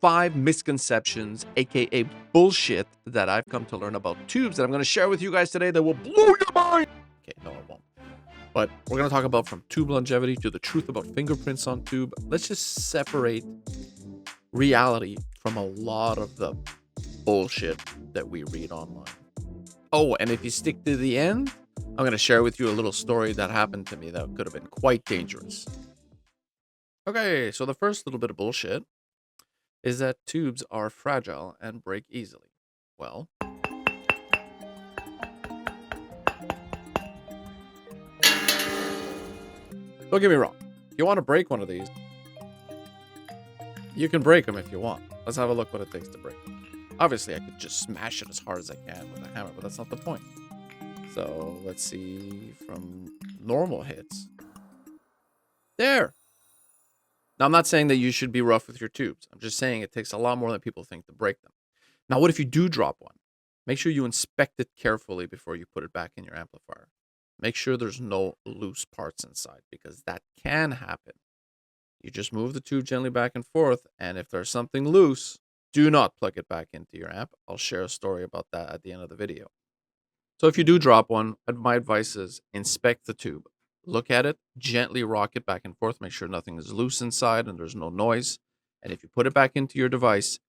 5 misconceptions, aka bullshit, that I've come to learn about tubes that I'm going to share with you guys today that will blow your mind. Okay, no, it won't. But we're going to talk about from tube longevity to the truth about fingerprints on tube. Let's just separate reality from a lot of the bullshit that we read online. Oh, and if you stick to the end, I'm going to share with you a little story that happened to me that could have been quite dangerous. Okay, so the first little bit of bullshit is that tubes are fragile and break easily. Well, don't get me wrong. If you want to break one of these, you can break them if you want. Let's have a look what it takes to break them. Obviously, I could just smash it as hard as I can with a hammer, but that's not the point. So let's see from normal hits. There. Now, I'm not saying that you should be rough with your tubes. I'm just saying it takes a lot more than people think to break them. Now, what if you do drop one? Make sure you inspect it carefully before you put it back in your amplifier. Make sure there's no loose parts inside because that can happen. You just move the tube gently back and forth, and if there's something loose, do not plug it back into your amp. I'll share a story about that at the end of the video. So if you do drop one, my advice is inspect the tube. Look at it, gently rock it back and forth, make sure nothing is loose inside and there's no noise. And if you put it back into your device,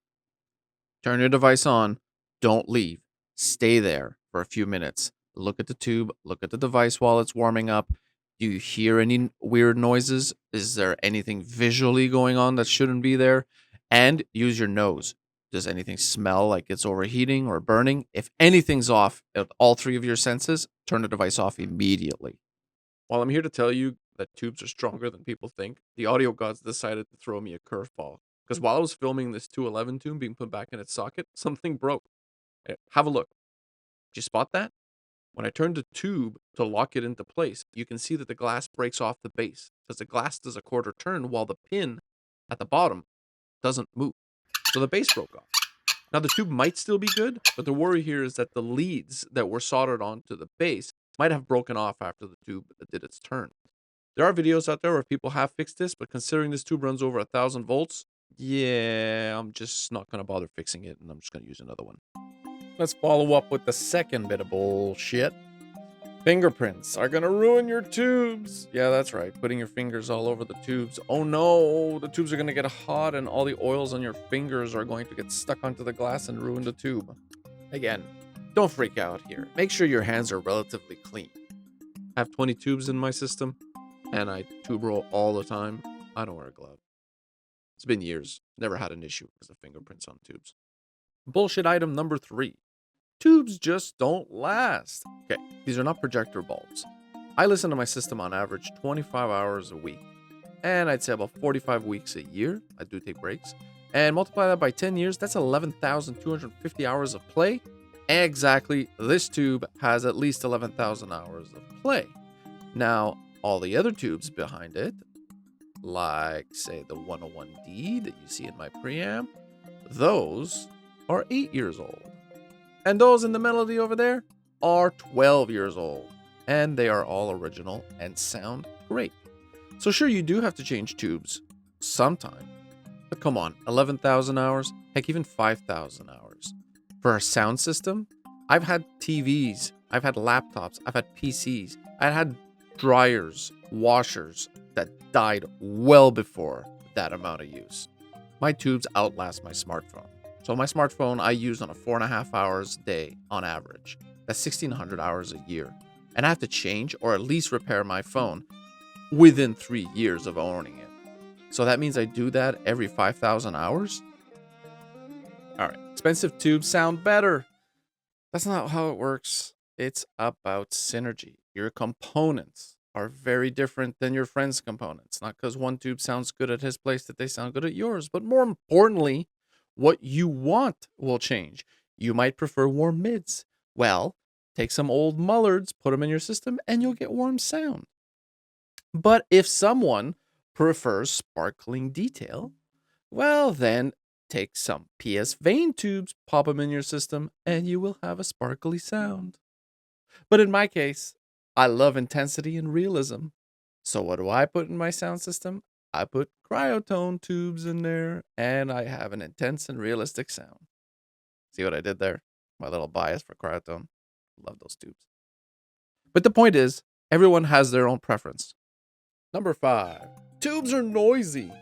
turn your device on, don't leave. Stay there for a few minutes. Look at the tube, look at the device while it's warming up. Do you hear any weird noises? Is there anything visually going on that shouldn't be there? And use your nose. Does anything smell like it's overheating or burning? If anything's off at all three of your senses, turn the device off immediately. While I'm here to tell you that tubes are stronger than people think, the audio gods decided to throw me a curveball. Because while I was filming this 211 tube being put back in its socket, something broke. Have a look. Did you spot that? When I turned the tube to lock it into place, you can see that the glass breaks off the base because the glass does a quarter turn while the pin at the bottom doesn't move. So the base broke off. Now the tube might still be good, but the worry here is that the leads that were soldered onto the base might have broken off after the tube did its turn. There are videos out there where people have fixed this, but considering this tube runs over 1,000 volts, yeah, I'm just not going to bother fixing it, and I'm just going to use another one. Let's follow up with the second bit of bullshit. Fingerprints are going to ruin your tubes. Yeah, that's right. Putting your fingers all over the tubes. Oh no, the tubes are going to get hot and all the oils on your fingers are going to get stuck onto the glass and ruin the tube. Again, don't freak out here. Make sure your hands are relatively clean. I have 20 tubes in my system and I tube roll all the time. I don't wear a glove. It's been years. Never had an issue because of fingerprints on tubes. Bullshit item number 3. Tubes just don't last. Okay, these are not projector bulbs. I listen to my system on average 25 hours a week. And I'd say about 45 weeks a year. I do take breaks. And multiply that by 10 years, that's 11,250 hours of play. Exactly, this tube has at least 11,000 hours of play. Now, all the other tubes behind it, like say the 101D that you see in my preamp, those are 8 years old. And those in the melody over there are 12 years old. And they are all original and sound great. So sure, you do have to change tubes sometime. But come on, 11,000 hours? Heck, even 5,000 hours. For a sound system, I've had TVs, I've had laptops, I've had PCs, I had dryers, washers that died well before that amount of use. My tubes outlast my smartphone. So my smartphone I use on a 4.5 hours a day on average. That's 1,600 hours a year. And I have to change or at least repair my phone within 3 years of owning it. So that means I do that every 5,000 hours? Alright, expensive tubes sound better. That's not how it works. It's about synergy. Your components are very different than your friend's components. Not because one tube sounds good at his place that they sound good at yours, but more importantly, what you want will change. You might prefer warm mids. Well, take some old Mullards, put them in your system, and you'll get warm sound. But if someone prefers sparkling detail, well then take some PS Vane tubes, pop them in your system, and you will have a sparkly sound. But in my case, I love intensity and realism. So what do I put in my sound system? I put cryotone tubes in there, and I have an intense and realistic sound. See what I did there? My little bias for cryotone. Love those tubes. But the point is, everyone has their own preference. Number 5. Tubes are noisy.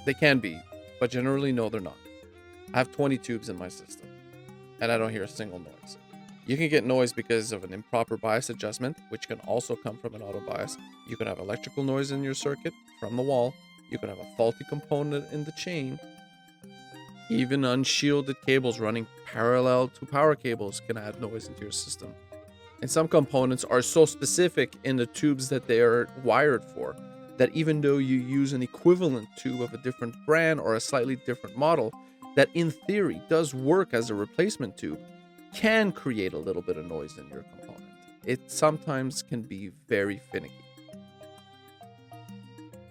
They can be, but generally, no, they're not. I have 20 tubes in my system, and I don't hear a single noise. You can get noise because of an improper bias adjustment, which can also come from an auto bias. You can have electrical noise in your circuit from the wall. You can have a faulty component in the chain. Even unshielded cables running parallel to power cables can add noise into your system. And some components are so specific in the tubes that they are wired for that even though you use an equivalent tube of a different brand or a slightly different model, that in theory does work as a replacement tube, can create a little bit of noise in your component. It sometimes can be very finicky.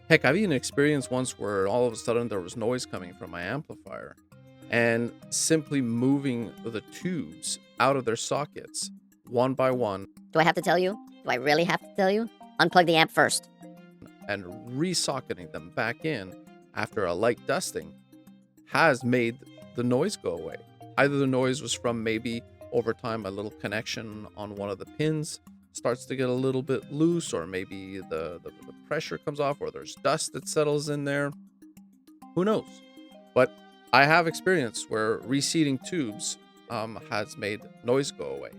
Heck, I've even experienced once where all of a sudden there was noise coming from my amplifier, and simply moving the tubes out of their sockets one by one Do I have to tell you? Do I really have to tell you? Unplug the amp first. and resocketing them back in after a light dusting has made the noise go away. Either the noise was from maybe over time a little connection on one of the pins starts to get a little bit loose, or maybe the pressure comes off, or there's dust that settles in there. Who knows? But I have experience where reseating tubes has made noise go away.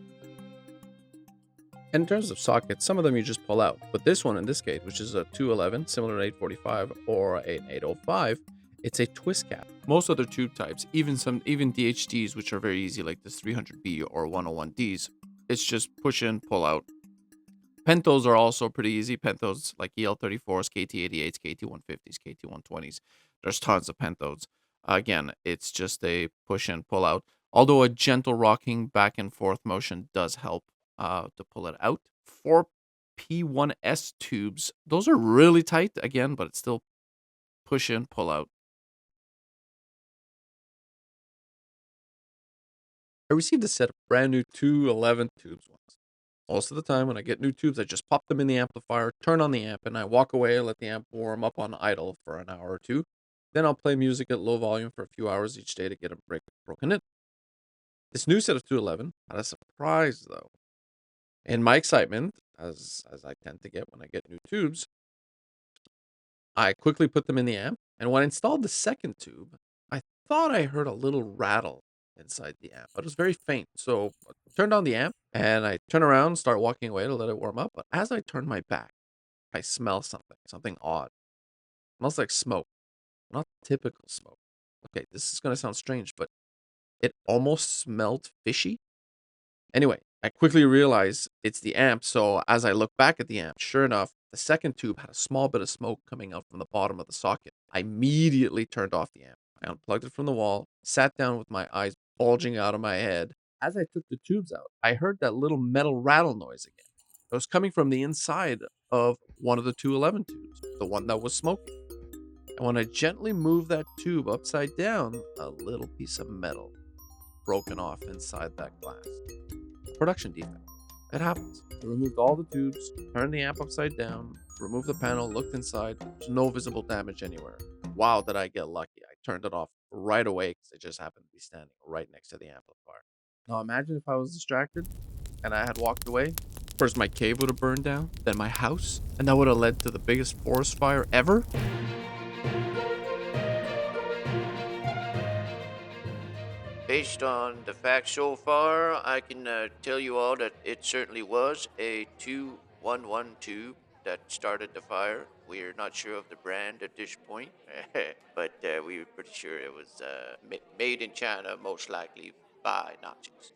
And in terms of sockets, some of them you just pull out. But this one in this case, which is a 211, similar to 845 or an 805, it's a twist cap. Most other tube types, even DHDs, which are very easy, like this 300B or 101Ds, it's just push in, pull out. Pentos are also pretty easy. Pentos like EL34s, KT88s, KT150s, KT120s. There's tons of pentos. Again, it's just a push in, pull out. Although a gentle rocking back and forth motion does help to pull it out. 4P1S tubes, those are really tight again, but it's still push in, pull out. I received a set of brand new 211 tubes once. Most of the time when I get new tubes, I just pop them in the amplifier, turn on the amp, and I walk away and let the amp warm up on idle for an hour or two. Then I'll play music at low volume for a few hours each day to get them broken in. This new set of 211 had a surprise though. In my excitement, as I tend to get when I get new tubes, I quickly put them in the amp, and when I installed the second tube, I thought I heard a little rattle inside the amp, but it was very faint. So I turned on the amp and I turn around, start walking away to let it warm up. But as I turn my back, I smell something odd. It smells like smoke, not typical smoke. Okay, this is gonna sound strange, but it almost smelled fishy. Anyway, I quickly realize it's the amp, so as I look back at the amp, sure enough, the second tube had a small bit of smoke coming out from the bottom of the socket. I immediately turned off the amp. I unplugged it from the wall, sat down with my eyes bulging out of my head. As I took the tubes out, I heard that little metal rattle noise again. It was coming from the inside of one of the 211 tubes, the one that was smoking. And when I gently moved that tube upside down, a little piece of metal broken off inside that glass. Production defect. It happens. I removed all the tubes, turned the amp upside down, removed the panel, looked inside. There's no visible damage anywhere. Wow, did I get lucky. I turned it off right away because it just happened to be standing right next to the amplifier. Now imagine if I was distracted and I had walked away. First my cave would have burned down, then my house, and that would have led to the biggest forest fire ever. Based on the facts so far, I can tell you all that it certainly was a 211 tube that started the fire. We're not sure of the brand at this point, but we were pretty sure it was made in China, most likely by Nazis.